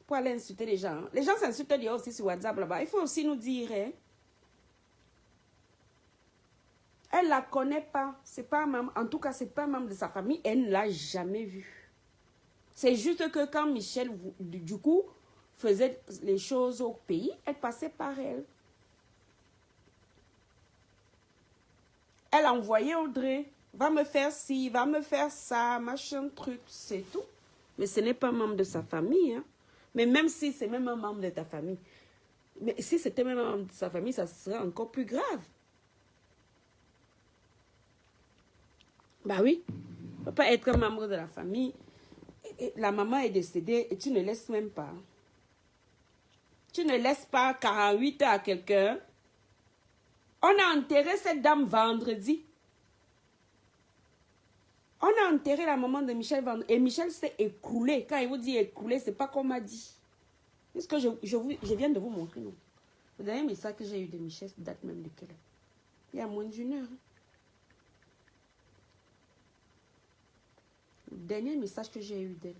pour aller insulter les gens. Les gens s'insultent aussi sur WhatsApp là-bas. Il faut aussi nous dire, hein. Elle ne la connaît pas. C'est pas un membre, en tout cas, c'est pas un membre de sa famille. Elle ne l'a jamais vue. C'est juste que quand Michel, du coup, faisait les choses au pays, elle passait par elle. Elle envoyait Audrey. Va me faire ci, va me faire ça, machin truc. C'est tout. Mais ce n'est pas un membre de sa famille. Hein. Mais même si c'est même un membre de ta famille. Mais si c'était même un membre de sa famille, ça serait encore plus grave. Bah oui. Tu ne peux pas être un membre de la famille. Et la maman est décédée et tu ne laisses même pas. Tu ne laisses pas 48 heures à quelqu'un. On a enterré cette dame vendredi. On a enterré la maman de Michel vendredi. Et Michel s'est écroulé. Quand il vous dit écroulé, ce n'est pas comme m'a dit. Parce que je viens de vous montrer. Non. Le dernier message que j'ai eu de Michel date même de quelle heure? Il y a moins d'une heure. Le dernier message que j'ai eu d'elle.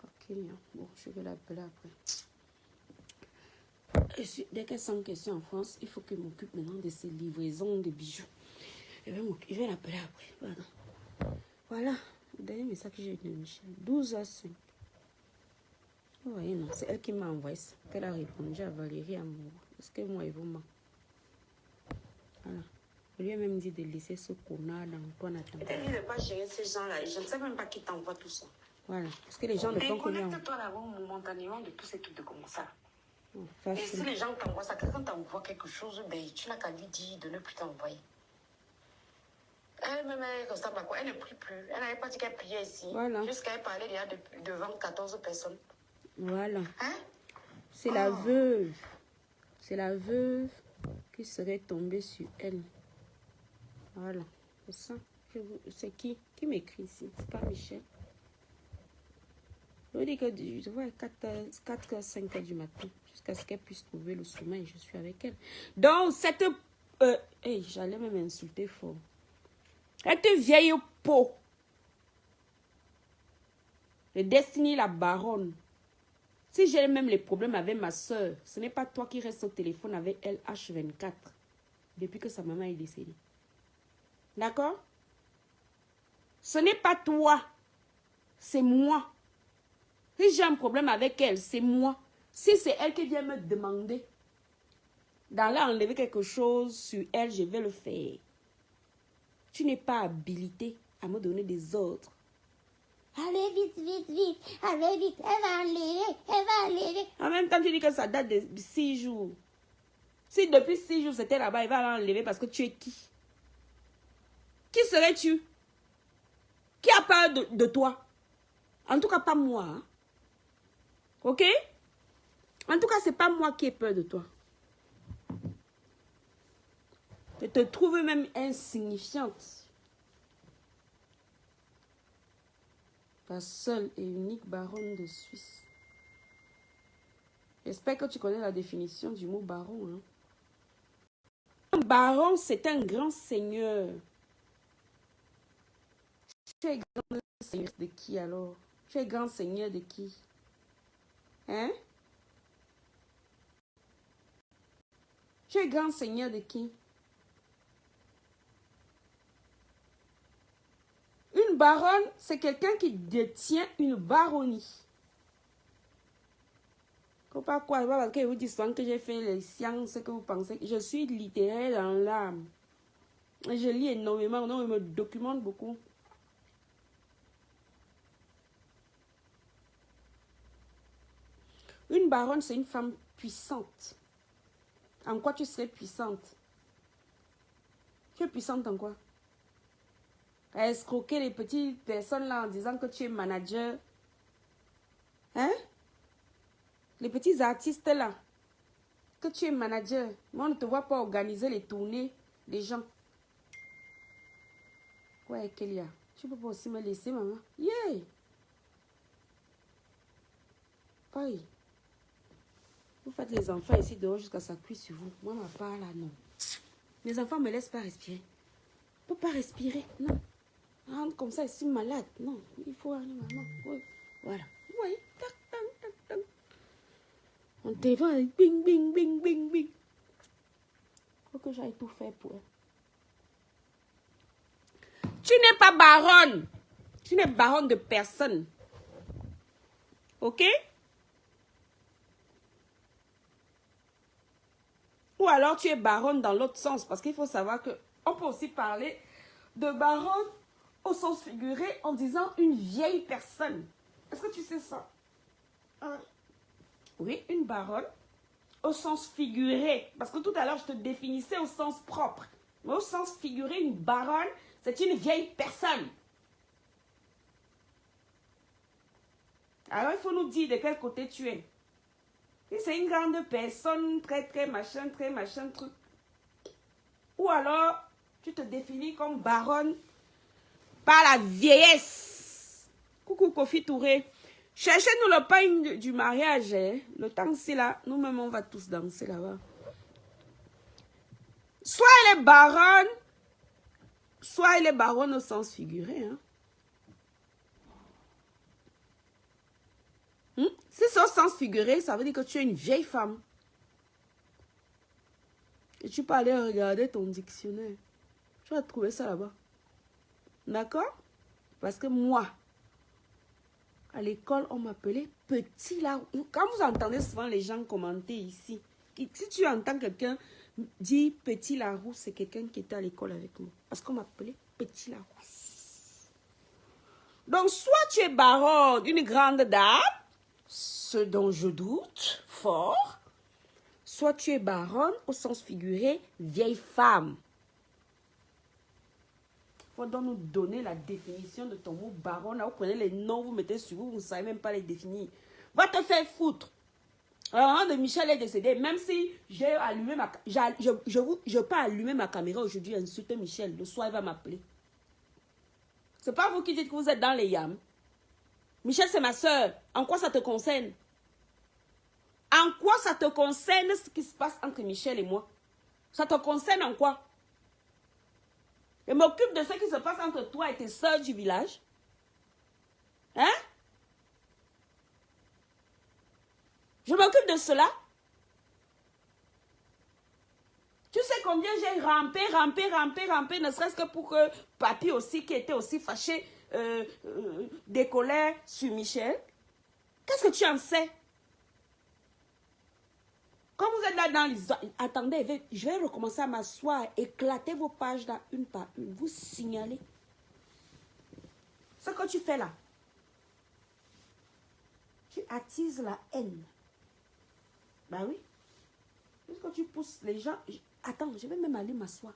Ok, bon, je vais l'appeler après. Dès qu'elle sent question en France, il faut qu'elle m'occupe maintenant de ces livraisons de bijoux. Je vais l'appeler après. Pardon. Voilà, le dernier message que j'ai eu de Michel. 12h05. Vous voyez, non, c'est elle qui m'a envoyé ça. Elle a répondu à Valérie Amour. Parce que moi, il vous ment. Voilà. Je lui ai même dit de laisser ce connard dans ton attente. Elle dit de ne pas gérer ces gens-là. Je ne sais même pas qui t'envoie tout ça. Voilà. Parce que les gens ne font que lui. Déconnecte-toi d'abord momentanément de tous ces trucs de comme ça. Et si les gens t'envoient ça, quelqu'un t'envoie quelque chose, ben, tu n'as qu'à lui dire de ne plus t'envoyer. Elle-même, elle ressemble à quoi? Elle ne prie plus. Elle n'avait pas dit qu'elle priait ici. Voilà. Jusqu'à elle parlait déjà devant 14 personnes. Voilà. Hein? C'est la veuve. C'est la veuve qui serait tombée sur elle. Voilà. C'est ça. C'est qui m'écrit ici? C'est pas Michel. Je veux dire que je vois 4h, 5h du matin. Jusqu'à ce qu'elle puisse trouver le sommeil. Je suis avec elle. Donc, cette... j'allais même insulter fort. Cette vieille peau. Le Destiny, la baronne. Si j'ai même les problèmes avec ma soeur, ce n'est pas toi qui restes au téléphone avec elle H24. Depuis que sa maman est décédée. D'accord? Ce n'est pas toi. C'est moi. Si j'ai un problème avec elle, c'est moi. Si c'est elle qui vient me demander d'aller enlever quelque chose sur elle, je vais le faire. Tu n'es pas habilité à me donner des ordres. Allez vite, vite, vite. Allez vite. Elle va enlever. Elle va enlever. En même temps, tu dis que ça date de 6 jours. Si depuis 6 jours c'était là-bas, elle va l'enlever parce que tu es qui? Qui serais-tu? Qui a peur de toi? En tout cas, pas moi. Hein? Ok? En tout cas, c'est pas moi qui ai peur de toi. Je te trouve même insignifiante. La seule et unique baronne de Suisse. J'espère que tu connais la définition du mot baron. Hein? Un baron, c'est un grand seigneur. Tu es grand seigneur de qui alors? Tu es grand seigneur de qui? Hein? Tu es grand seigneur de qui? Une baronne, c'est quelqu'un qui détient une baronnie. Pas quoi, parce que vous dites souvent que j'ai fait les sciences, que vous pensez. Je suis littéraire dans l'âme. Je lis énormément, donc je me documente beaucoup. Une baronne, c'est une femme puissante. En quoi tu serais puissante? Tu es puissante en quoi? À escroquer les petites personnes là en disant que tu es manager. Hein? Les petits artistes là. Que tu es manager. Moi, on ne te voit pas organiser les tournées des gens. Ouais, Kélia. Tu peux pas aussi me laisser, maman? Yeah! Oui. Vous faites les enfants ici dehors jusqu'à ça cuit sur vous. Moi, ma part là, non. Les enfants ne me laissent pas respirer. Je ne peux pas respirer, non. Rentre comme ça, ici malade. Non, il faut aller, maman. Oui, voilà. Vous voyez, tac, tac, tac, tac. On te vend, bing, bing, bing, bing, bing. Il faut que j'aille tout faire pour elle. Tu n'es pas baronne. Tu n'es baronne de personne. Ok? Ou alors tu es baronne dans l'autre sens. Parce qu'il faut savoir qu'on peut aussi parler de baronne au sens figuré en disant une vieille personne. Est-ce que tu sais ça? Oui, une baronne au sens figuré. Parce que tout à l'heure, je te définissais au sens propre. Mais au sens figuré, une baronne, c'est une vieille personne. Alors, il faut nous dire de quel côté tu es. Si c'est une grande personne, très machin, truc. Ou alors, tu te définis comme baronne par la vieillesse. Coucou Kofi Touré. Cherchez-nous le pain du mariage. Hein. Le temps c'est là. Nous-mêmes, on va tous danser là-bas. Soit elle est baronne, soit elle est baronne au sens figuré. Hein. Si c'est au sens figuré, ça veut dire que tu es une vieille femme. Et tu peux aller regarder ton dictionnaire. Tu vas trouver ça là-bas. D'accord? Parce que moi, à l'école, on m'appelait Petit Larou. Quand vous entendez souvent les gens commenter ici, si tu entends quelqu'un dire Petit Larou, c'est quelqu'un qui était à l'école avec moi. Parce qu'on m'appelait Petit Larou. Donc, soit tu es baronne, une grande dame, ce dont je doute fort, soit tu es baronne au sens figuré, vieille femme. Il faut donc nous donner la définition de ton mot baronne. Là, vous prenez les noms, vous mettez sur vous, vous ne savez même pas les définir. Va te faire foutre. Alors, de Michel est décédé, même si j'ai allumé ma... Je peux allumer ma caméra aujourd'hui et insulter Michel. Le soir, il va m'appeler. C'est pas vous qui dites que vous êtes dans les yams. Michel, c'est ma soeur. En quoi ça te concerne? En quoi ça te concerne ce qui se passe entre Michel et moi? Ça te concerne en quoi? Je m'occupe de ce qui se passe entre toi et tes soeurs du village. Hein? Je m'occupe de cela. Tu sais combien j'ai rampé, ne serait-ce que pour que papy aussi, qui était aussi fâché, décollait sur Michel. Qu'est-ce que tu en sais? Quand vous êtes là dans l'histoire, attendez, je vais recommencer à m'asseoir, éclater vos pages là, une par une, vous signaler. Ce que tu fais là, tu attises la haine. Ben oui. Puisque tu pousses les gens... Attends, je vais même aller m'asseoir.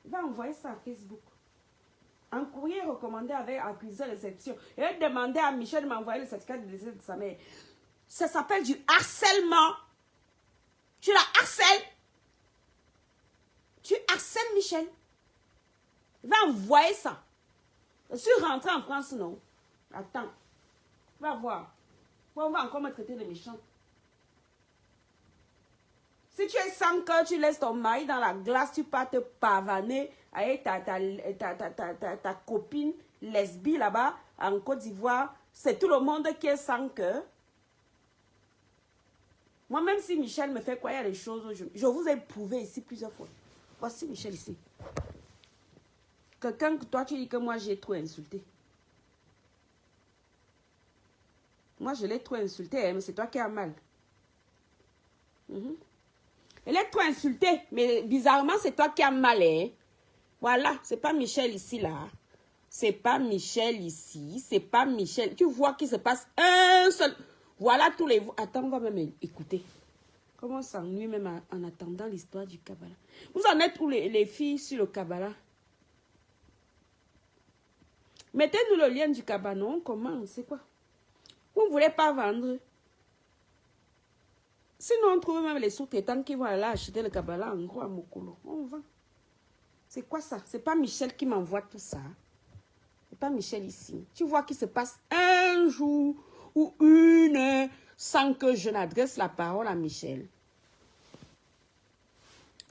Je vais envoyer ça à Facebook. Un courrier recommandé avec accusé de réception. Et je vais demander à Michel de m'envoyer le certificat de décès de sa mère. Ça s'appelle du harcèlement. Tu la harcèles. Tu harcèles Michel. Je vais envoyer ça. Je suis rentrée en France, non? Attends. Va voir. On va encore me traiter de méchant. Si tu es sans cœur, tu laisses ton mari dans la glace, tu pars te pavaner avec ta copine lesbienne là-bas en Côte d'Ivoire. C'est tout le monde qui est sans cœur. Moi, même si Michel me fait croire les choses, je vous ai prouvé ici plusieurs fois. Voici Michel ici. Quelqu'un que toi, tu dis que moi, j'ai trop insulté. Moi, je l'ai trop insulté, hein, mais c'est toi qui as mal. Elle est trop insultée, mais bizarrement, c'est toi qui as mal. Hein? Voilà, c'est pas Michel ici, là. C'est pas Michel ici, c'est pas Michel. Tu vois qu'il se passe un seul... Voilà tous les... Attends, on va même écouter. Comment on s'ennuie même en attendant l'histoire du Kabbalah. Vous en êtes où les filles sur le Kabbalah? Mettez-nous le lien du Kabbalah, non? Comment? C'est quoi? Vous ne voulez pas vendre? Sinon, on trouve même les sous-traitants qui vont aller acheter le Kabbalah en gros à Mokolo. On vend. C'est quoi ça? C'est pas Michel qui m'envoie tout ça. C'est pas Michel ici. Tu vois qu'il se passe un jour ou une sans que je n'adresse la parole à Michel.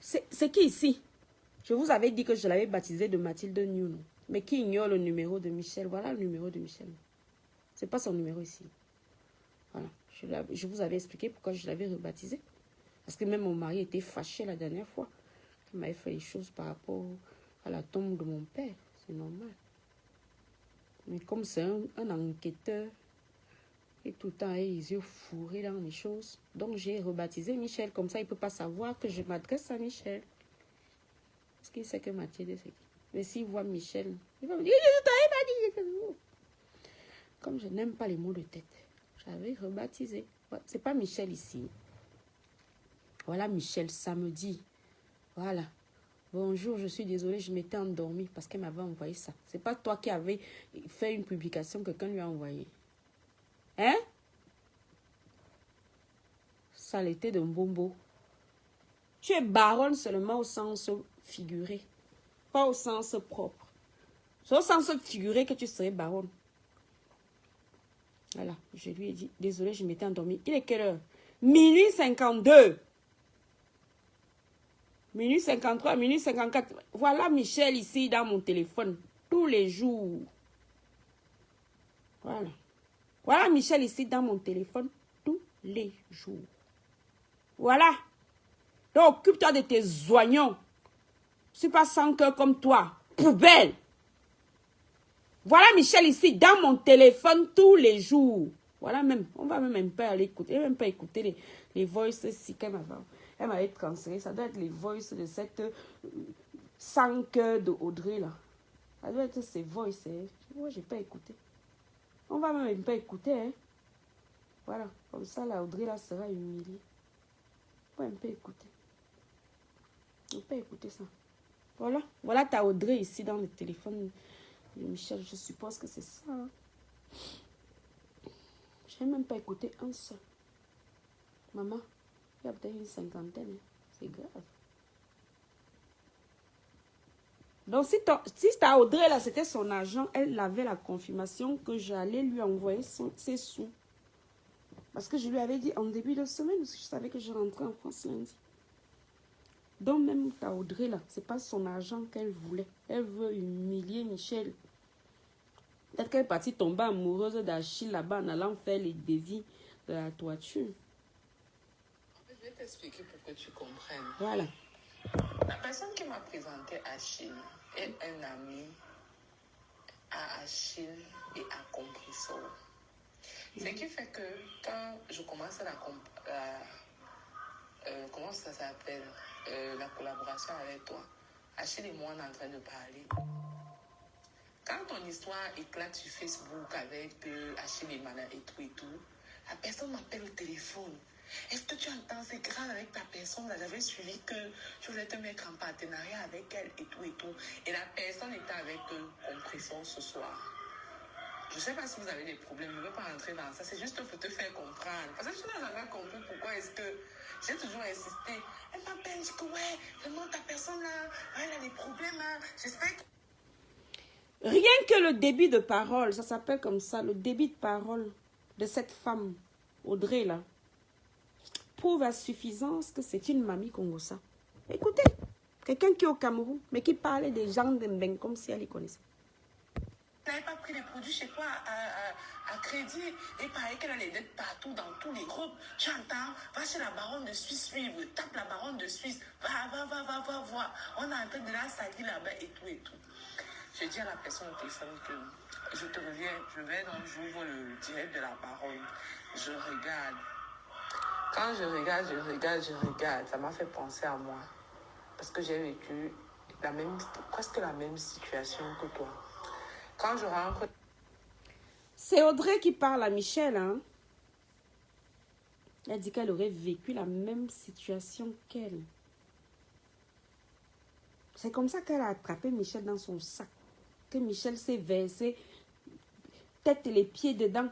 C'est qui ici? Je vous avais dit que je l'avais baptisé de Mathilde Newno. Mais qui ignore le numéro de Michel? Voilà le numéro de Michel. Ce n'est pas son numéro ici. Voilà. Je vous avais expliqué pourquoi je l'avais rebaptisé. Parce que même mon mari était fâché la dernière fois. Il m'avait fait les choses par rapport à la tombe de mon père. C'est normal. Mais comme c'est un enquêteur, et tout le temps, il a les yeux fourrés dans les choses. Donc, j'ai rebaptisé Michel. Comme ça, il ne peut pas savoir que je m'adresse à Michel. Parce qu'il sait que Mathilde, c'est qui. Mais s'il voit Michel, il va me dire, je t'avais pas dit. Comme je n'aime pas les mots de tête, j'avais rebaptisé. C'est pas Michel ici. Voilà Michel, samedi. Voilà. Bonjour, je suis désolée, je m'étais endormie parce qu'elle m'avait envoyé ça. C'est pas toi qui avais fait une publication que quelqu'un lui a envoyé. Hein? Saleté de Mbombo. Tu es baronne seulement au sens figuré, pas au sens propre. C'est au sens figuré que tu serais baronne. Voilà, je lui ai dit, désolé, je m'étais endormie. Il est quelle heure? Minuit 52. Minuit 53, minuit 54. Voilà Michel ici dans mon téléphone, tous les jours. Voilà. Voilà Michel ici dans mon téléphone, tous les jours. Voilà. Donc, occupe-toi de tes oignons. Je ne suis pas sans cœur comme toi. Poubelle. Voilà Michel ici, dans mon téléphone, tous les jours. Voilà même. On va même pas aller écouter. Même pas écouter les voices ici qu'elle m'avait transféré. Ça doit être les voices de cette sans cœur de Audrey là. Ça doit être ces voices. Hein. Moi, je n'ai pas écouté. On va même pas écouter. Hein. Voilà. Comme ça, la Audrey là sera humiliée. On va même pas écouter. On ne peut pas écouter ça. Voilà. Voilà ta Audrey ici dans le téléphone de Michel. Je suppose que c'est ça. Hein. Je n'ai même pas écouté un seul. Maman, il y a peut-être une cinquantaine. Hein. C'est grave. Donc, si ta Audrey, là, c'était son agent, elle avait la confirmation que j'allais lui envoyer ses sous. Parce que je lui avais dit en début de semaine, parce que je savais que je rentrais en France lundi. Donc, même ta Audrey, là, ce n'est pas son argent qu'elle voulait. Elle veut humilier Michel. Peut-être qu'elle est partie tomber amoureuse d'Achille là-bas en allant faire les devis de la toiture. Je vais t'expliquer pour que tu comprennes. Voilà. La personne qui m'a présenté Achille est un ami à Achille et à Compriso. Ce qui fait que quand je commence comment ça s'appelle, la collaboration avec toi, Achille et moi on est en train de parler. Quand ton histoire éclate sur Facebook avec Achille et Mana et tout, la personne m'appelle au téléphone. Est-ce que tu entends, c'est grave avec ta personne, là, j'avais suivi que je voulais te mettre en partenariat avec elle et tout. Et la personne était avec Compression ce soir. Je ne sais pas si vous avez des problèmes, je ne veux pas rentrer dans ça, c'est juste pour te faire comprendre. Parce que je n'ai jamais compris pourquoi est-ce que j'ai toujours insisté. Elle m'appelle, je dis que ouais, vraiment ta personne là, elle a des problèmes là, j'espère que... Rien que le débit de parole, ça s'appelle comme ça, le débit de parole de cette femme, Audrey là, prouve à suffisance que c'est une mamie Congossa. Écoutez, quelqu'un qui est au Cameroun, mais qui parle des gens de Mbeng comme si elle les connaissait. Tu n'avais pas pris les produits chez toi à crédit et pareil qu'elle a les dettes partout dans tous les groupes. Tu entends? Va chez la baronne de Suisse suivre, tape la baronne de Suisse, va voir. On est en train de la salir là-bas et tout. Je dis à la personne au téléphone que je te reviens, je vais donc j'ouvre le direct de la baronne. Je regarde. Quand je regarde, ça m'a fait penser à moi. Parce que j'ai vécu presque la même situation que toi. Quand je rentre... C'est Audrey qui parle à Michel, hein. Elle dit qu'elle aurait vécu la même situation qu'elle. C'est comme ça qu'elle a attrapé Michel dans son sac. Que Michel s'est versé tête et les pieds dedans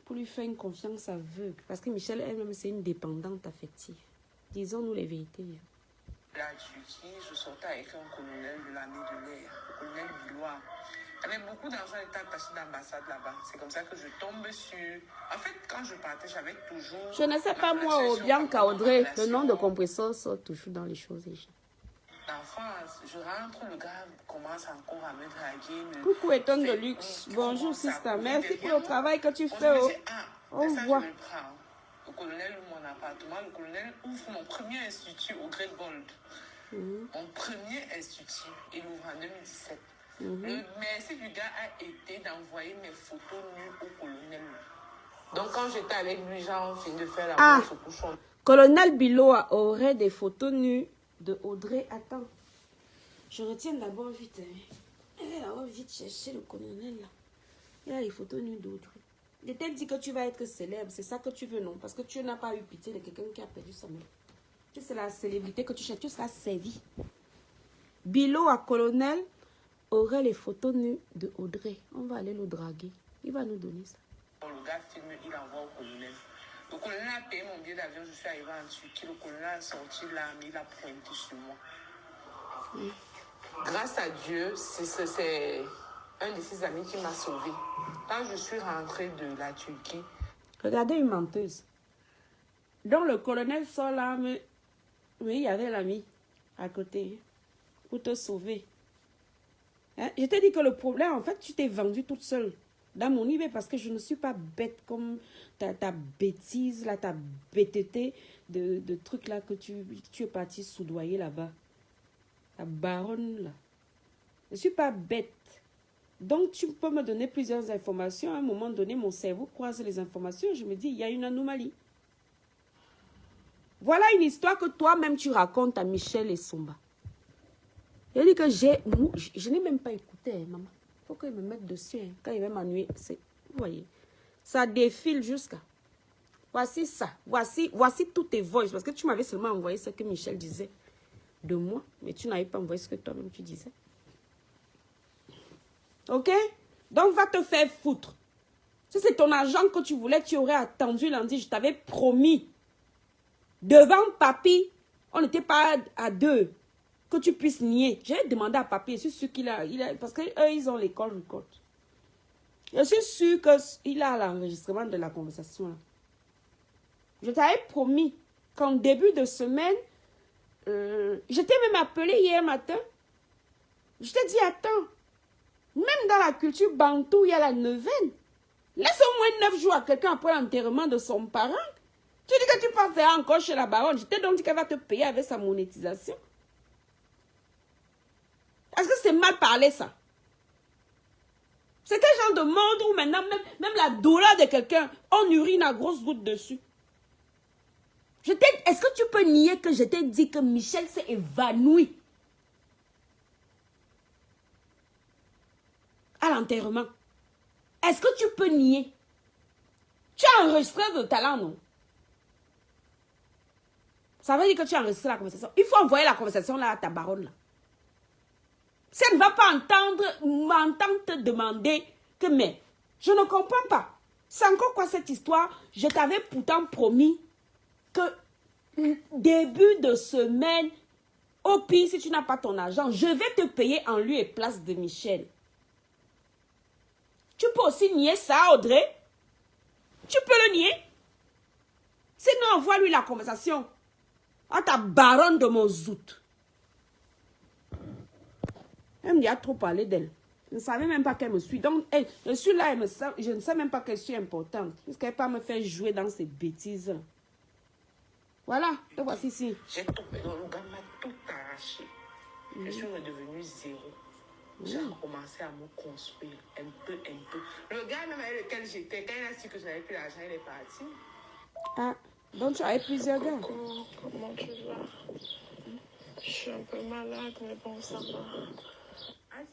pour lui faire une confiance aveugle. Parce que Michel elle-même, c'est une dépendante affective. Disons-nous les vérités. La Turquie, je sortais avec un colonel de l'armée de l'air, le colonel Billois. Il y avait beaucoup d'argent qui était attaché d'ambassade là-bas. C'est comme ça que je tombe sur... En fait, quand je partais, j'avais toujours... Je ne sais pas moi, Bianca Audrey, le nom de compresseur sort toujours dans les choses. D'enfance, je rentre, le gars commence encore à me draguer. Coucou Étonne de luxe. Bonjour sister, merci pour le travail que tu fais. Au revoir. Le colonel ouvre mon appartement, le colonel ouvre mon premier institut au Great Gold. Mon premier institut, il ouvre en 2017. Le merci du gars a été d'envoyer mes photos nues au colonel. Donc quand j'étais avec lui, genre, fini de faire la bourse au couchon. Colonel Biloa aurait des photos nues de Audrey. Attends, je retiens d'abord vite. Alors vite chercher le colonel là. Il y a les photos nues d'Audrey. Je t'ai dit que tu vas être célèbre, c'est ça que tu veux, non? Parce que tu n'as pas eu pitié de quelqu'un qui a perdu sa mère. C'est la célébrité que tu cherches, tu seras servi. Biloa colonel aurait les photos nues de Audrey. On va aller le draguer. Il va nous donner ça. Le gars filme, il envoie au colonel. Le colonel a payé mon billet d'avion, je suis arrivée en Turquie. Le colonel a sorti l'arme, il a pointé sur moi. Grâce à Dieu, c'est un de ses amis qui m'a sauvée. Quand je suis rentrée de la Turquie... Regardez une menteuse. Donc le colonel sort l'arme, mais il y avait l'ami à côté pour te sauver. Hein? Je t'ai dit que le problème, en fait, tu t'es vendue toute seule dans mon IB parce que je ne suis pas bête comme ta bêtise, là, ta bêteté de trucs là que tu es parti soudoyer là-bas. La baronne là. Je ne suis pas bête. Donc, tu peux me donner plusieurs informations. À un moment donné, mon cerveau croise les informations. Je me dis, il y a une anomalie. Voilà une histoire que toi-même tu racontes à Michel et Somba. Il dit que je n'ai même pas écouté, hein, maman. Il faut qu'il me mette dessus. Hein. Quand il va m'ennuyer, vous voyez, ça défile jusqu'à... Voici ça. Voici tous tes voices. Parce que tu m'avais seulement envoyé ce que Michel disait de moi. Mais tu n'avais pas envoyé ce que toi-même tu disais. Ok? Donc, va te faire foutre. Si c'est ton argent que tu voulais, tu aurais attendu lundi. Je t'avais promis. Devant Papi, on n'était pas à deux. Que tu puisses nier. J'ai demandé à Papi, je suis sûr qu'il a... parce qu'eux, ils ont l'école record. Je suis sûr qu'il a l'enregistrement de la conversation. Là. Je t'avais promis qu'en début de semaine, je t'ai même appelé hier matin. Je t'ai dit, attends. Même dans la culture bantou, il y a la neuvaine. Laisse au moins 9 jours à quelqu'un après l'enterrement de son parent. Tu dis que tu peux faire encore chez la baronne. Je t'ai donc dit qu'elle va te payer avec sa monétisation. Est-ce que c'est mal parlé, ça? C'est quel genre de monde où maintenant, même la douleur de quelqu'un, on urine à grosses gouttes dessus? Est-ce que tu peux nier que je t'ai dit que Michel s'est évanoui à l'enterrement? Est-ce que tu peux nier? Tu as enregistré de talent, non? Ça veut dire que tu as enregistré la conversation. Il faut envoyer la conversation là à ta baronne là. Si elle ne va pas m'entendre te demander que, mais, je ne comprends pas. C'est encore quoi cette histoire? Je t'avais pourtant promis que début de semaine, au pire, si tu n'as pas ton argent, je vais te payer en lieu et place de Michel. Tu peux aussi nier ça, Audrey? Tu peux le nier? Sinon, envoie-lui la conversation à ta baronne de mon zout. Elle me a trop parlé d'elle. Je ne savais même pas qu'elle me suit. Donc, je suis là, je ne sais même pas qu'elle suis importante. Puisqu'elle ne peut pas me faire jouer dans ces bêtises. Voilà, te voici ici. J'ai tout, le gars m'a tout arraché. Je suis redevenue zéro. J'ai commencé à me construire un peu. Le gars même avec lequel j'étais, quand il a su que je n'avais plus l'argent, il est parti. Ah, donc tu avais plusieurs gars. Comment tu vas? Je suis un peu malade, mais bon, ça va. Ah,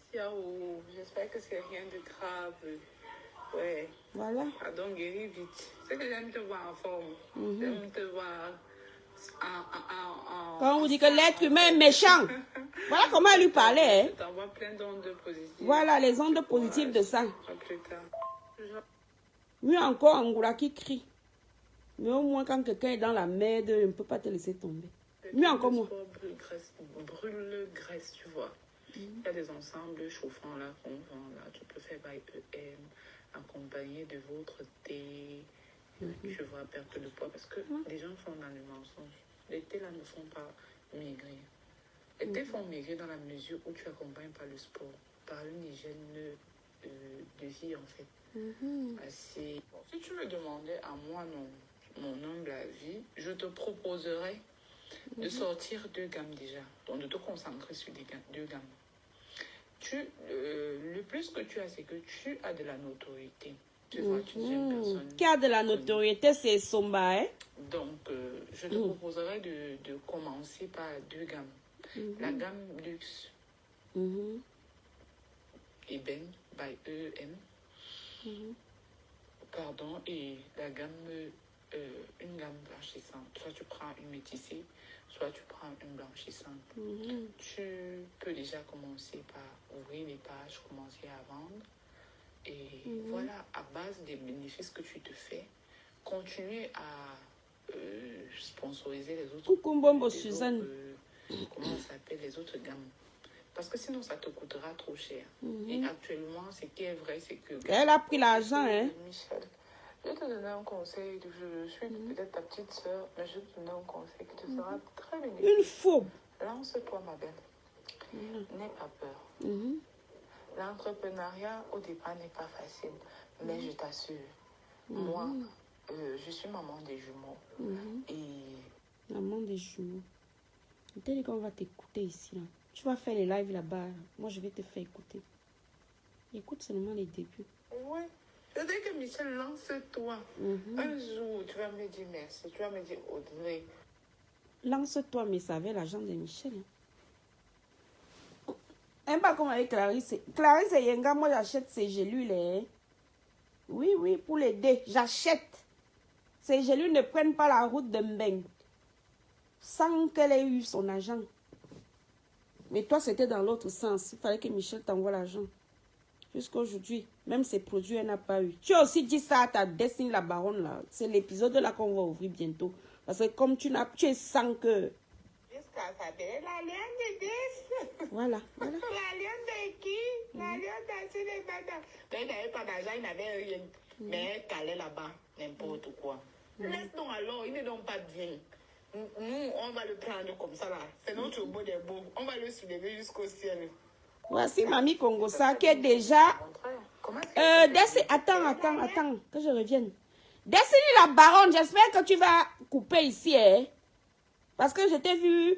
j'espère que c'est rien de grave. Ouais. Voilà. Pardon, guéris vite. C'est que j'aime te voir en forme. J'aime te voir quand on vous dit que l'être humain est méchant. Voilà comment elle lui parlait. Hein. Je t'envoie plein d'ondes positives. Voilà les ondes positives de ça. À plus tard. Mieux encore, Angoula qui crie. Mais au moins, quand quelqu'un est dans la merde, je ne peux pas te laisser tomber. Mieux encore moi. Brûle graisse, tu vois. Il y a des ensembles chauffants là qu'on vend là. Tu peux faire by EM, accompagné de votre thé. Je vois perdre de poids parce que les gens font dans le mensonge. Les thés là ne font pas maigrir. Les thés font maigrir dans la mesure où tu accompagnes par le sport, par une hygiène de vie en fait. Assez. Bon, si tu me demandais à moi mon humble avis, je te proposerais de sortir 2 gammes déjà, donc de te concentrer sur 2 gammes. Le plus que tu as, c'est que tu as de la notoriété. Tu vois, tu es une personne qui a de la notoriété, c'est Somba, hein? Donc, je te proposerais de commencer par 2 gammes. La gamme luxe, Eben, by EM, pardon, et la gamme, une gamme blanchissante. Soit tu prends une métissée, soit tu prends une blanchissante. Tu peux déjà commencer par ouvrir les pages, commencer à vendre. Et voilà, à base des bénéfices que tu te fais, continuer à sponsoriser les autres. Coucou Bombo Suzanne. Comment ça s'appelle, les autres gammes. Parce que sinon, ça te coûtera trop cher. Et actuellement, ce qui est vrai, c'est que... Elle a pris l'argent, hein? Michel, je vais te donner un conseil. Je suis peut-être ta petite soeur, mais je vais te donner un conseil qui te sera très bénéfique. Une fourbe. Lance-toi, ma belle. N'aie pas peur. L'entrepreneuriat, au départ, n'est pas facile. Mais je t'assure, moi, je suis maman des jumeaux. Et... Maman des jumeaux. Je t'ai dit qu'on va t'écouter ici, là. Tu vas faire les lives là-bas. Moi, je vais te faire écouter. Écoute seulement les débuts. Oui. Je dis que Michel, lance-toi. Un jour, tu vas me dire merci. Tu vas me dire Audrey. Lance-toi, mais ça avait l'argent de Michel. Hein, pas comme avec Clarisse. Clarisse et Yenga, moi, j'achète ces gélules. Hein. Oui, pour l'aider. J'achète. Ces gélules ne prennent pas la route de Mbeng. Sans qu'elle ait eu son argent. Mais toi, c'était dans l'autre sens. Il fallait que Michel t'envoie l'argent. Jusqu'à aujourd'hui, même ces produits, elle n'a pas eu. Tu as aussi dit ça à ta Destiny la baronne, là. C'est l'épisode là qu'on va ouvrir bientôt. Parce que comme tu es sans cœur. Jusqu'à ça, la liane de Dess. Voilà. La liane de qui? La liane d'Assile et Bada. Il n'avait pas d'argent, il n'avait rien. Mais elle calait là-bas, n'importe quoi. Laisse-nous alors, il n'est donc pas bien. Nous, on va le prendre comme ça là. C'est notre beau des beaux. On va le soulever jusqu'au ciel. Voici Mamie Congosa qui est déjà... Attends, que je revienne. Destiny la baronne, j'espère que tu vas couper ici. Hein? Parce que je t'ai vu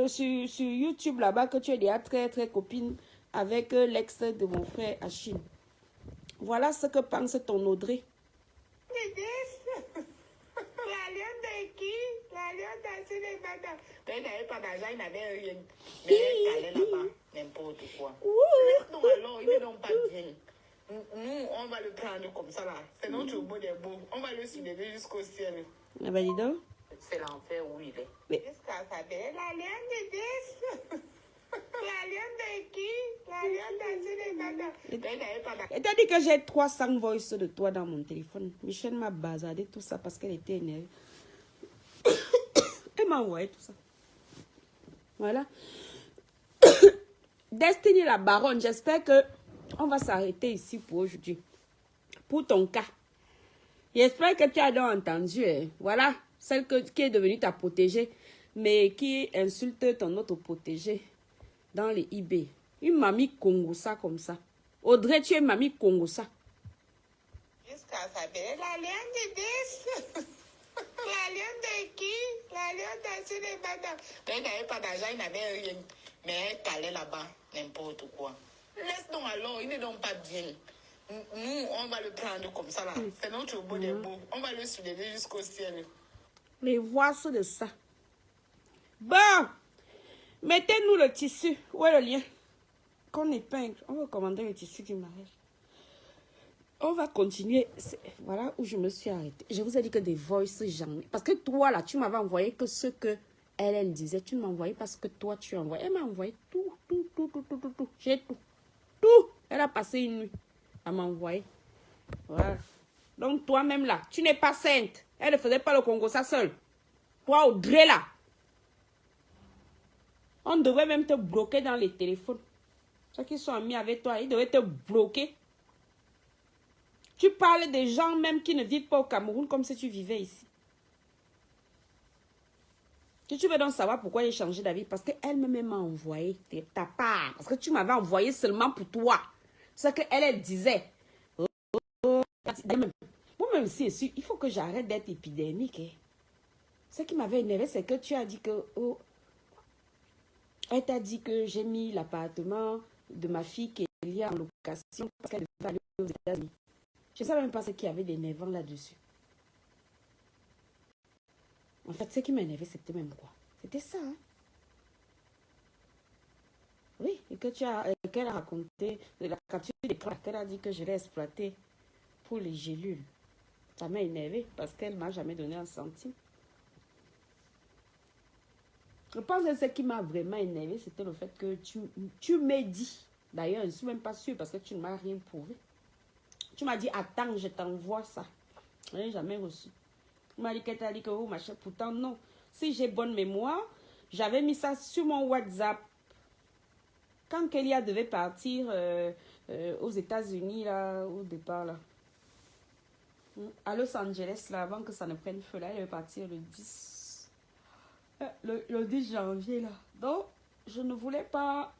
sur YouTube là-bas que tu es déjà très très copine avec l'ex de mon frère Achille. Voilà ce que pense ton Audrey. La liane de qui? La liane d'Assile et Bada. Il n'avait pas d'argent, il n'avait rien. Mais elle calait là-bas, n'importe quoi. Laisse-nous alors, il n'est donc pas bien. Nous, on va le prendre comme ça là. C'est notre beau des beaux. On va le soulever jusqu'au ciel. Ah bah dis donc. C'est l'enfer où il est. Mais... Jusqu'à ça, la liane de Dess. La liane de qui? La liane d'Assile et Bada. Il n'avait pas d'argent. Elle t'a dit que j'ai 300 voices de toi dans mon téléphone. Michel m'a bazardé tout ça parce qu'elle était énervée. Elle m'a envoyé tout ça. Voilà. Destiny la baronne, j'espère que on va s'arrêter ici pour aujourd'hui. Pour ton cas. J'espère que tu as donc entendu. Hein. Voilà. Celle qui est devenue ta protégée, mais qui insulte ton autre protégé dans les eBay. Une mamie Congosa comme ça. Audrey, tu es mamie Congosa. Jusqu'à ça, la liane de Dess. La liane de qui? La liane d'Assile et Bada. Il n'avait pas d'argent, il n'avait rien. Mais elle calait là-bas, n'importe quoi. Laisse-nous alors, il n'est donc pas bien. Nous, on va le prendre comme ça là. C'est notre beau des beaux. On va le soulever jusqu'au ciel. Les voici de ça. Bon, mettez-nous le tissu. Où est le lien? Qu'on épingle. On va commander le tissu du mariage. On va continuer. Voilà où je me suis arrêtée. Je vous ai dit que des voices, j'en ai. Parce que toi, là, tu m'avais envoyé que ce que elle disait. Tu m'as envoyé parce que toi, tu as envoyé. Elle m'a envoyé tout. J'ai tout. Tout. Elle a passé une nuit à m'envoyer. Voilà. Donc, toi-même, là, tu n'es pas sainte. Elle ne faisait pas le Congo, ça seule. Toi, Audrey, là. On devrait même te bloquer dans les téléphones. Ceux qui sont amis avec toi, ils devaient te bloquer. Tu parles des gens même qui ne vivent pas au Cameroun comme si tu vivais ici. Si tu veux donc savoir pourquoi j'ai changé d'avis, parce qu'elle-même m'a envoyé ta part. Parce que tu m'avais envoyé seulement pour toi. Ce qu'elle disait. Moi-même aussi, il faut que j'arrête d'être épidermique. Hein. Ce qui m'avait énervé, c'est que tu as dit que... Oh, elle t'a dit que j'ai mis l'appartement de ma fille qui est liée en location parce qu'elle devait aller aux États-Unis. Je ne savais même pas ce qu'il y avait d'énervant là-dessus. En fait, ce qui m'énervait, c'était même quoi? C'était ça. Hein? Oui, et que qu'elle a raconté de la capture d'écran, qu'elle a dit que je l'ai exploité pour les gélules. Ça m'a énervé parce qu'elle ne m'a jamais donné un centime. Je pense que ce qui m'a vraiment énervé, c'était le fait que tu m'as dit, d'ailleurs, je ne suis même pas sûre parce que tu ne m'as rien prouvé. Tu m'as dit, attends, je t'envoie ça. Je n'ai jamais reçu. Tu m'as dit qu'elle t'a dit que, oh, machin, pourtant, non. Si j'ai bonne mémoire, j'avais mis ça sur mon WhatsApp. Quand Kélia devait partir aux États-Unis, là, au départ, là, à Los Angeles, là, avant que ça ne prenne feu, là, elle devait partir le 10, le 10 janvier, là. Donc, je ne voulais pas,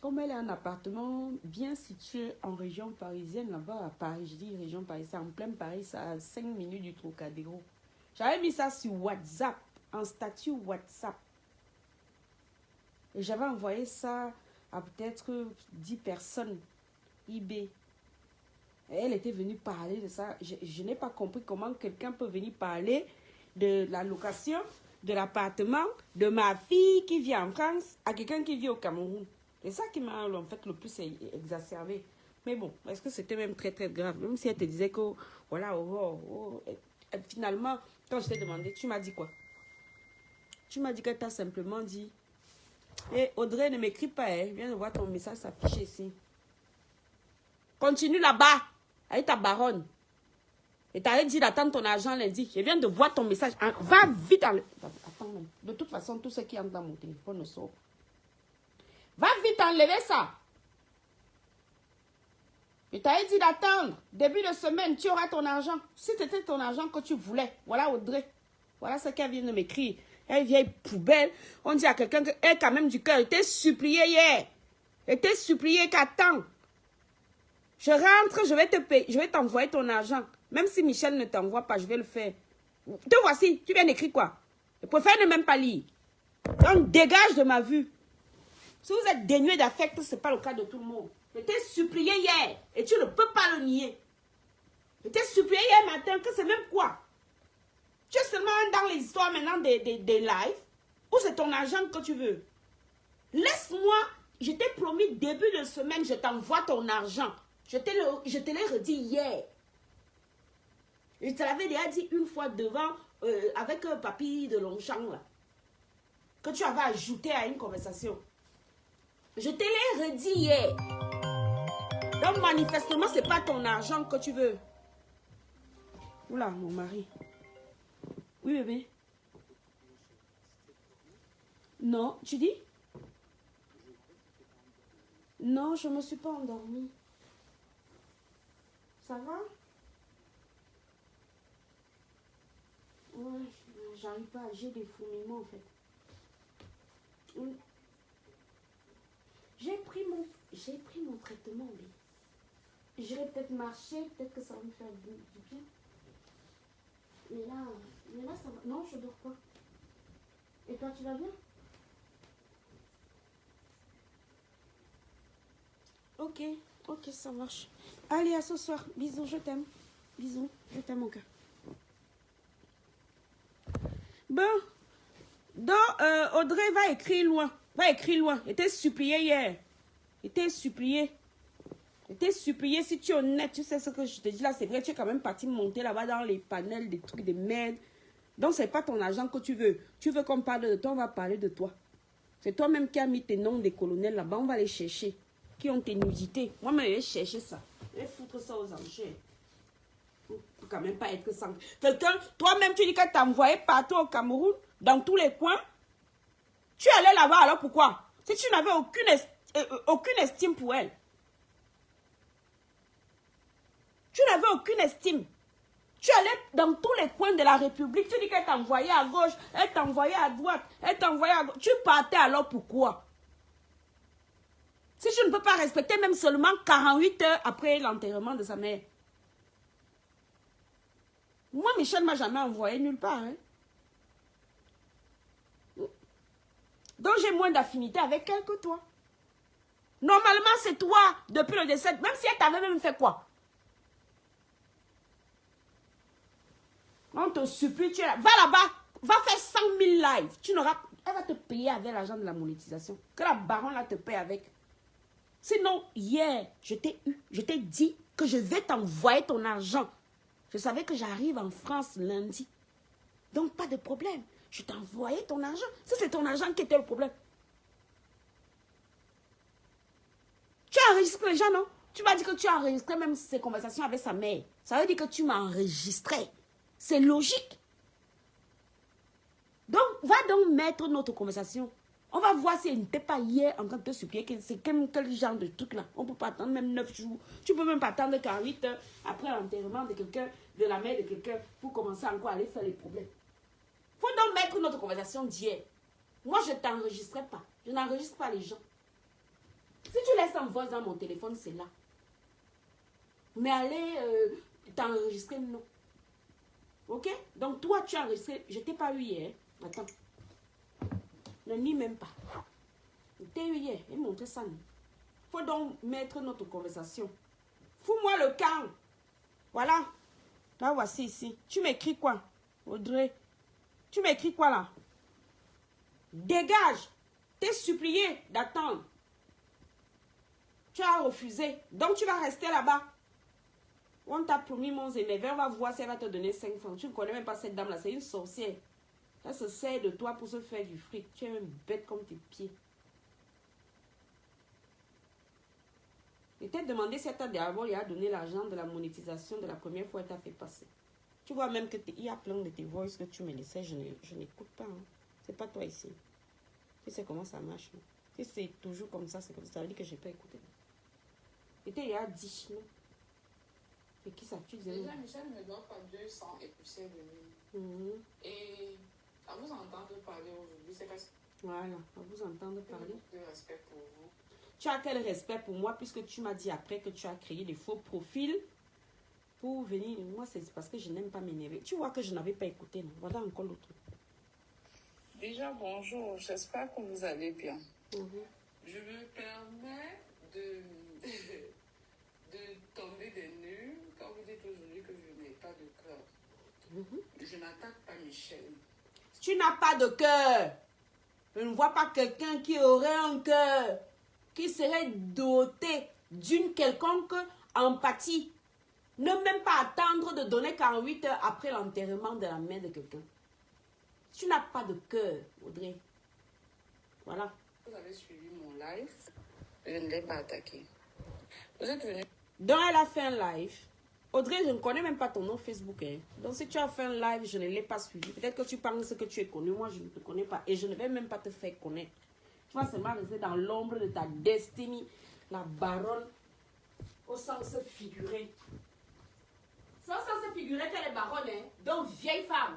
comme elle a un appartement bien situé en région parisienne, là-bas, à Paris, je dis région parisienne, en plein Paris, ça a 5 minutes du Trocadéro. J'avais mis ça sur WhatsApp, en statut WhatsApp. Et j'avais envoyé ça à peut-être 10 personnes, eBay. Et elle était venue parler de ça. Je n'ai pas compris comment quelqu'un peut venir parler de la location, de l'appartement, de ma fille qui vit en France, à quelqu'un qui vit au Cameroun. C'est ça qui m'a en fait le plus exacerbé. Mais bon, est-ce que c'était même très très grave? Même si elle te disait que, voilà, finalement, quand je t'ai demandé, tu m'as dit quoi? Tu m'as dit que tu as simplement dit... Et Audrey, ne m'écris pas, hein. Je viens de voir ton message s'afficher ici. Continue là-bas, avec ta baronne. Et tu avais dit d'attendre ton argent lundi. Je viens de voir ton message. Va vite. Attends, même. De toute façon, tout ce qui entre dans mon téléphone ne sort. Va vite enlever ça. Et tu avais dit d'attendre. Début de semaine, tu auras ton argent. Si c'était ton argent que tu voulais. Voilà Audrey. Voilà ce qu'elle vient de m'écrire. Elle vieille poubelle. On dit à quelqu'un qu'elle quand même du cœur. Elle t'a supplié hier. Elle t'a supplié qu'attends. Je rentre, je vais te payer. Je vais t'envoyer ton argent. Même si Michel ne t'envoie pas, je vais le faire. Te voici. Tu viens d'écrire quoi? Je préfère ne même pas lire. Donc dégage de ma vue. Si vous êtes dénué d'affect, ce n'est pas le cas de tout le monde. Je t'ai supplié hier. Et tu ne peux pas le nier. Je t'ai supplié hier matin que c'est même quoi? Tu es seulement dans les histoires maintenant des lives ou c'est ton argent que tu veux? Laisse-moi, je t'ai promis début de semaine, je t'envoie ton argent. Je te l'ai redit hier. Je te l'avais déjà dit une fois devant, avec un papy de Longchamp, là, que tu avais ajouté à une conversation. Je te l'ai redit hier. Donc manifestement, ce n'est pas ton argent que tu veux. Oula, mon mari. Oui, bébé. Non, tu dis? Non, je ne me suis pas endormie. Ça va? Ouais, j'arrive pas. J'ai des fourmillements en fait. J'ai pris mon traitement, mais j'irai peut-être marcher, peut-être que ça va me faire du bien. Mais là, ça va. Non, je dors pas. Et toi, tu vas bien? Ok, ça marche. Allez, à ce soir. Bisous, je t'aime. Bisous, je t'aime, mon cœur. Bon. Donc, Audrey va écrire loin. Je t'ai supplié hier. Je t'ai supplié. Si tu es honnête, tu sais ce que je te dis là, c'est vrai, tu es quand même parti monter là-bas dans les panels, des trucs de merde. Donc, ce n'est pas ton argent que tu veux. Tu veux qu'on parle de toi, on va parler de toi. C'est toi-même qui as mis tes noms des colonels là-bas, on va les chercher. Qui ont tes nudités. Moi-même, je vais chercher ça. Je vais foutre ça aux enchères. Il ne faut quand même pas être sans. Quelqu'un, toi-même, tu dis que tu as envoyé partout au Cameroun, dans tous les coins. Tu es allé là-bas, alors pourquoi? Si tu n'avais aucune aucune estime pour elle. Tu n'avais aucune estime. Tu allais dans tous les coins de la République. Tu dis qu'elle t'envoyait à gauche, elle t'envoyait à droite, elle t'envoyait à gauche. Tu partais alors pourquoi? Si je ne peux pas respecter même seulement 48 heures après l'enterrement de sa mère. Moi, Michel ne m'a jamais envoyé nulle part. Hein. Donc, j'ai moins d'affinité avec elle que toi. Normalement, c'est toi, depuis le décès, même si elle t'avait même fait quoi? On te supplie, tu es là. Va là-bas, va faire 100 000 lives. Tu n'auras, elle va te payer avec l'argent de la monétisation. Que la baronne là te paye avec. Sinon, hier, je t'ai dit que je vais t'envoyer ton argent. Je savais que j'arrive en France lundi. Donc, pas de problème. Je t'ai envoyé ton argent. Ça, c'est ton argent qui était le problème. Tu as enregistré les gens, non? Tu m'as dit que tu as enregistré même ces conversations avec sa mère. Ça veut dire que tu m'as enregistré. C'est logique. Donc, va donc mettre notre conversation. On va voir si elle n'était pas hier en train de te supplier. C'est quel genre de truc là. On ne peut pas attendre même 9 jours. Tu ne peux même pas attendre 48 heures après l'enterrement de quelqu'un, de la mère de quelqu'un, pour commencer encore à aller faire les problèmes. Il faut donc mettre notre conversation d'hier. Moi, je ne t'enregistrerai pas. Je n'enregistre pas les gens. Si tu laisses en voix dans mon téléphone, c'est là. Mais allez t'enregistrer, non. Ok? Donc, toi, tu as enregistré. Je ne t'ai pas eu hier. Attends. Ne nie même pas. Je t'ai eu hier. Et montrer ça. Il faut donc mettre notre conversation. Fous-moi le camp. Voilà. Là, voici ici. Tu m'écris quoi, Audrey? Tu m'écris quoi là? Dégage. T'es supplié d'attendre. Tu as refusé. Donc, tu vas rester là-bas. On t'a promis mon élevé. On va voir si elle va te donner 5 francs. Tu ne connais même pas cette dame-là. C'est une sorcière. Elle se sert de toi pour se faire du fric. Tu es même bête comme tes pieds. Et t'as demandé si elle t'a d'abord donné l'argent de la monétisation de la première fois qu'elle t'a fait passer. Tu vois même qu'il y a plein de tes voices que tu me laissais. Je n'écoute pas. Hein. C'est pas toi ici. Tu sais comment ça marche. Non? Si c'est toujours comme ça, c'est comme ça. Ça veut dire que je n'ai pas écouté. Et il y a 10, non? Et qui ça? Tu disais? Déjà, Michel me doit pas 200 et poussière de mine. Et à vous entendre parler aujourd'hui, c'est parce que... Voilà, à vous entendre parler. De respect pour vous. Tu as quel respect pour moi puisque tu m'as dit après que tu as créé des faux profils pour venir. Moi, c'est parce que je n'aime pas m'énerver. Tu vois que je n'avais pas écouté. Non? Voilà encore l'autre. Déjà, bonjour. J'espère que vous allez bien. Je me permets de tomber des nues quand vous dites aujourd'hui que je n'ai pas de cœur. Je n'attaque pas Michel. Tu n'as pas de cœur. Je ne vois pas quelqu'un qui aurait un cœur, qui serait doté d'une quelconque empathie. Ne même pas attendre de donner 48 heures après l'enterrement de la mère de quelqu'un. Tu n'as pas de cœur, Audrey. Voilà. Vous avez suivi mon live. Je ne l'ai pas attaqué. Vous êtes venu. Donc, elle a fait un live. Audrey, je ne connais même pas ton nom Facebook. Hein. Donc, si tu as fait un live, je ne l'ai pas suivi. Peut-être que tu penses que tu es connu. Moi, je ne te connais pas. Et je ne vais même pas te faire connaître. Tu vas seulement rester dans l'ombre de ta destinée. La baronne, au sens figuré. Sans sens figuré qu'elle est baronne. Hein. Donc, vieille femme.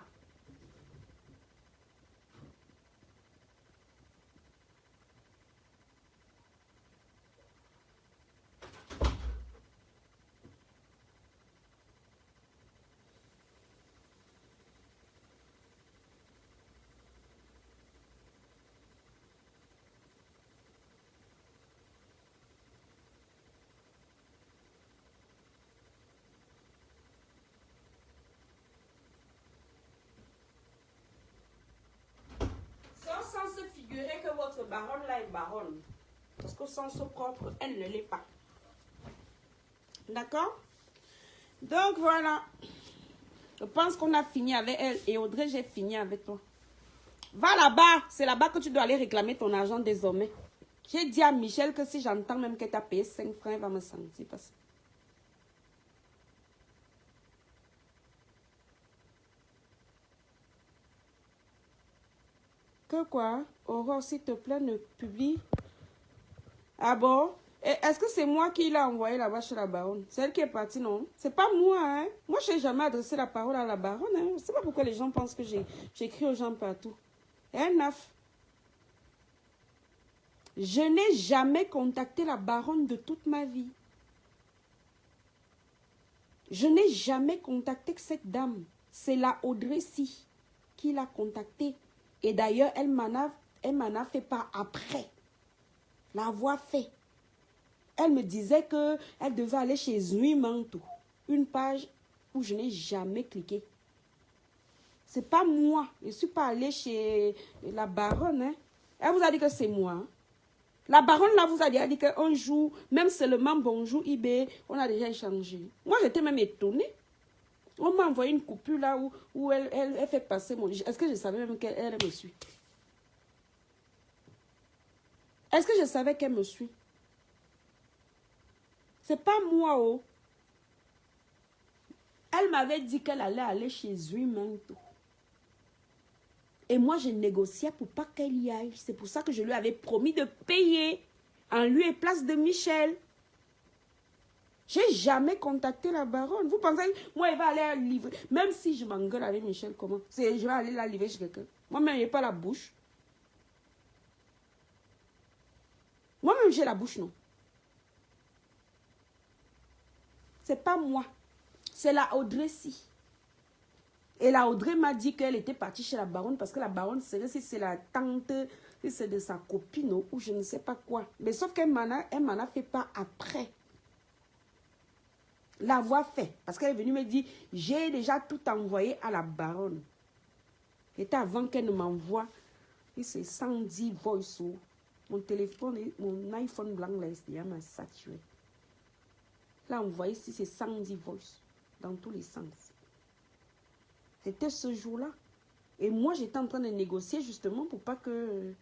Sans se figurer que votre baronne là est baronne. Parce qu'au sens propre, elle ne l'est pas. D'accord? Donc voilà. Je pense qu'on a fini avec elle. Et Audrey, j'ai fini avec toi. Va là-bas. C'est là-bas que tu dois aller réclamer ton argent désormais. J'ai dit à Michel que si j'entends même qu'elle t'a payé 5 francs, elle va me sentir passer. Que quoi? Aurore, s'il te plaît, ne publie. Ah bon? Est-ce que c'est moi qui l'ai envoyé là-bas chez la baronne? C'est elle qui est partie, non? C'est pas moi, hein? Moi, je n'ai jamais adressé la parole à la baronne, hein? Je ne sais pas pourquoi les gens pensent que j'écris aux gens partout. Enough. Je n'ai jamais contacté la baronne de toute ma vie. Je n'ai jamais contacté que cette dame. C'est la Audrey-ci qui l'a contactée. Et d'ailleurs, elle m'en a fait part après. L'avoir fait. Elle me disait qu'elle devait aller chez Zuimanto. Une page où je n'ai jamais cliqué. C'est pas moi. Je ne suis pas allée chez la baronne. Hein. Elle vous a dit que c'est moi. Hein. La baronne là vous a dit qu'un jour, même seulement bonjour eBay, on a déjà échangé. Moi j'étais même étonnée. On m'a envoyé une coupure là où elle fait passer mon... Est-ce que je savais même qu'elle me suit? Est-ce que je savais qu'elle me suit? C'est pas moi, oh. Elle m'avait dit qu'elle allait aller chez Zuimanto. Et moi, je négociais pour pas qu'elle y aille. C'est pour ça que je lui avais promis de payer en lieu et place de Michel. J'ai jamais contacté la baronne. Vous pensez, moi, elle va aller livrer. Même si je m'engueule avec Michel, comment? Je vais aller la livrer chez quelqu'un. Moi-même, je n'ai pas la bouche. Moi-même, j'ai la bouche, non. C'est pas moi. C'est la Audrey-ci. Et la Audrey m'a dit qu'elle était partie chez la baronne parce que la baronne, si c'est la tante, si c'est de sa copine ou je ne sais pas quoi. Mais sauf qu'elle m'en a fait pas après. L'avoir fait. Parce qu'elle est venue me dire, j'ai déjà tout envoyé à la baronne. C'était avant qu'elle ne m'envoie. C'est 110 voice. Mon téléphone, mon iPhone blanc là, il m'a saturé. Là, vous voyez ici, c'est 110 voice. Dans tous les sens. C'était ce jour-là. Et moi, j'étais en train de négocier justement pour pas que...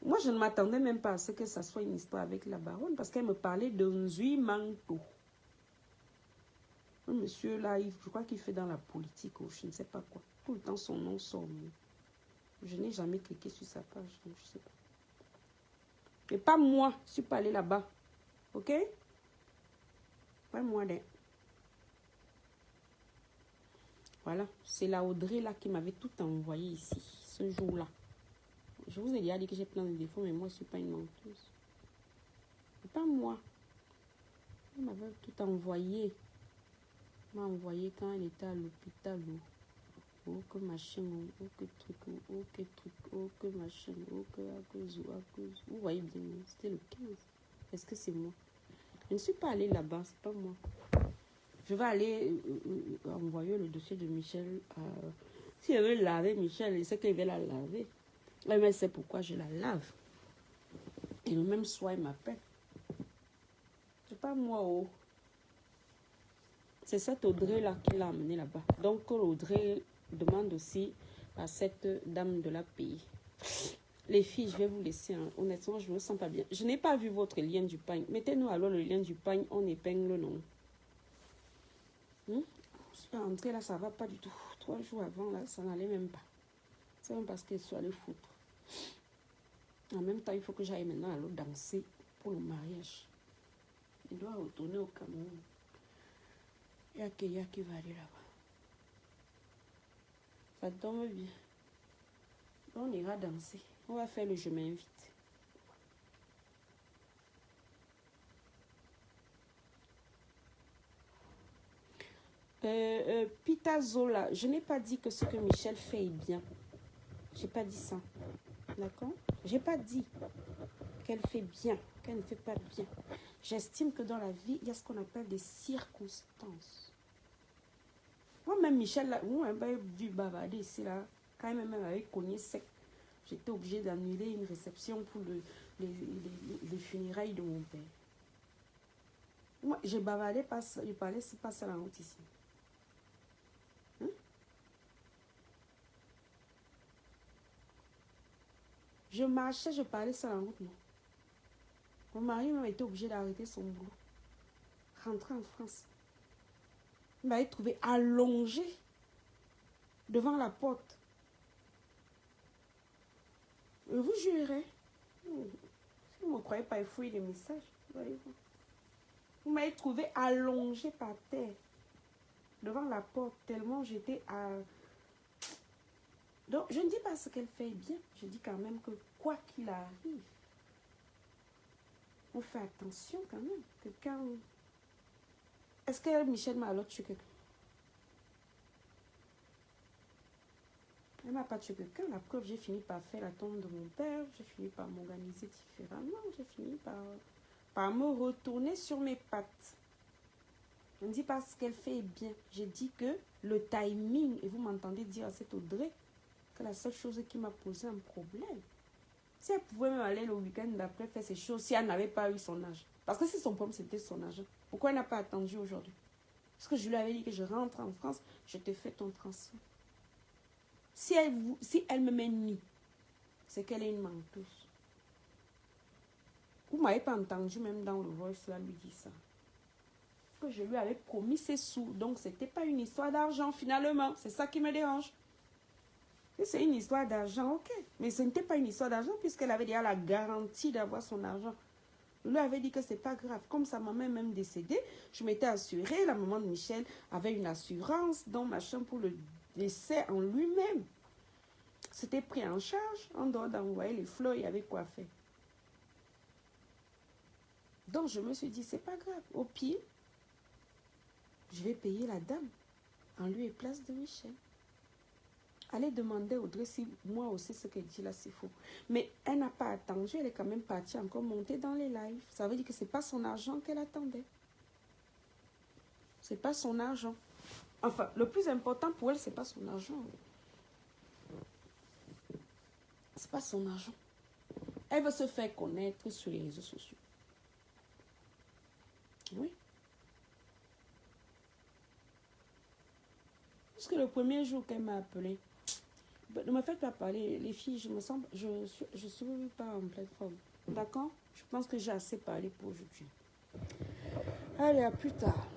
Moi, je ne m'attendais même pas à ce que ça soit une histoire avec la baronne parce qu'elle me parlait d'un Zuimanto. Un monsieur là, je crois qu'il fait dans la politique ou je ne sais pas quoi. Tout le temps, son nom sort. Je n'ai jamais cliqué sur sa page. Donc je sais pas. Mais pas moi. Je ne suis pas allée là-bas. Ok? Pas moi, là. Voilà, c'est la Audrey là qui m'avait tout envoyé ici, ce jour-là. Je vous ai déjà dit que j'ai plein de défauts, mais moi je ne suis pas une menteuse. C'est pas moi. Elle m'avait tout envoyé. Elle m'a envoyé quand elle était à l'hôpital. Oh, que machin, oh, que truc, oh, que truc, oh, que machin, oh, que à cause, à cause. Vous voyez bien, c'était le 15. Est-ce que c'est moi? Je ne suis pas allée là-bas, c'est pas moi. Je vais aller envoyer le dossier de Michel. Si elle veut laver Michel, il sait qu'elle va la laver. Elle sait pourquoi je la lave. Et le même soir, il m'appelle. C'est pas moi, oh. C'est cette Audrey-là qui l'a amené là-bas. Donc, Audrey demande aussi à cette dame de la payer. Les filles, je vais vous laisser. Hein. Honnêtement, je ne me sens pas bien. Je n'ai pas vu votre lien du pagne. Mettez-nous alors le lien du pagne. On épingle le nom. Je suis rentrée là, ça va pas du tout. 3 jours avant, là, ça n'allait même pas. C'est même parce que je suis allée foutre. En même temps, il faut que j'aille maintenant à l'eau danser pour le mariage. Il doit retourner au Cameroun. Il y a Kéya qui va aller là-bas. Ça tombe bien. On ira danser. On va faire le je m'invite. Pita Zola, je n'ai pas dit que ce que Michel fait est bien. J'ai pas dit ça. D'accord? J'ai pas dit qu'elle fait bien, qu'elle ne fait pas bien. J'estime que dans la vie, il y a ce qu'on appelle des circonstances. Moi-même, Michel, là, moi, j'ai dû bavarder ici, là. Quand même avait cogné sec, j'étais obligée d'annuler une réception pour les funérailles de mon père. Moi, je bavardais pas, je parlais pas ça la route ici. Hein? Je marchais, je parlais ça la route, non. Mon mari m'a été obligé d'arrêter son boulot. Rentrer en France. Il m'avait trouvé allongé devant la porte. Je vous jurerai. Si vous me croyez pas fouiller les messages. Vous m'avez trouvé allongée par terre devant la porte tellement j'étais à... Donc, je ne dis pas ce qu'elle fait bien. Je dis quand même que quoi qu'il arrive, on fait attention quand même. Quelqu'un... Est-ce que Michel m'a tué quelqu'un? Elle m'a pas tué quelqu'un. La preuve, j'ai fini par faire la tombe de mon père. J'ai fini par m'organiser différemment. J'ai fini par me retourner sur mes pattes. Je ne dis pas ce qu'elle fait est bien. J'ai dit que le timing, et vous m'entendez dire à cette Audrey, que la seule chose qui m'a posé un problème, si elle pouvait même aller le week-end d'après faire ces choses, si elle n'avait pas eu son âge. Parce que si son problème, c'était son argent. Pourquoi elle n'a pas attendu aujourd'hui? Parce que je lui avais dit que je rentre en France, je te fais ton transfert. Si elle me met nid, c'est qu'elle est une menteuse. Vous ne m'avez pas entendu même dans le voice là lui dire ça. Que je lui avais promis ses sous. Donc, ce n'était pas une histoire d'argent finalement. C'est ça qui me dérange. Si c'est une histoire d'argent, ok. Mais ce n'était pas une histoire d'argent puisqu'elle avait déjà la garantie d'avoir son argent. Je lui avais dit que ce n'est pas grave. Comme sa maman est même décédée, je m'étais assurée. La maman de Michel avait une assurance dans machin pour le décès en lui-même. C'était pris en charge. En dehors d'envoyer les fleurs, il y avait quoi faire. Donc, je me suis dit, c'est pas grave. Au pire, je vais payer la dame en lieu et place de Michel. Allez demander à Audrey si moi aussi ce qu'elle dit là c'est faux. Mais elle n'a pas attendu, elle est quand même partie encore monter dans les lives. Ça veut dire que ce n'est pas son argent qu'elle attendait. Ce n'est pas son argent. Enfin, le plus important pour elle, ce n'est pas son argent. Ce n'est pas son argent. Elle veut se faire connaître sur les réseaux sociaux. Oui. Parce que le premier jour qu'elle m'a appelé, ne me faites pas parler, les filles, je suis pas en pleine forme. D'accord? Je pense que j'ai assez parlé pour aujourd'hui. Allez, à plus tard.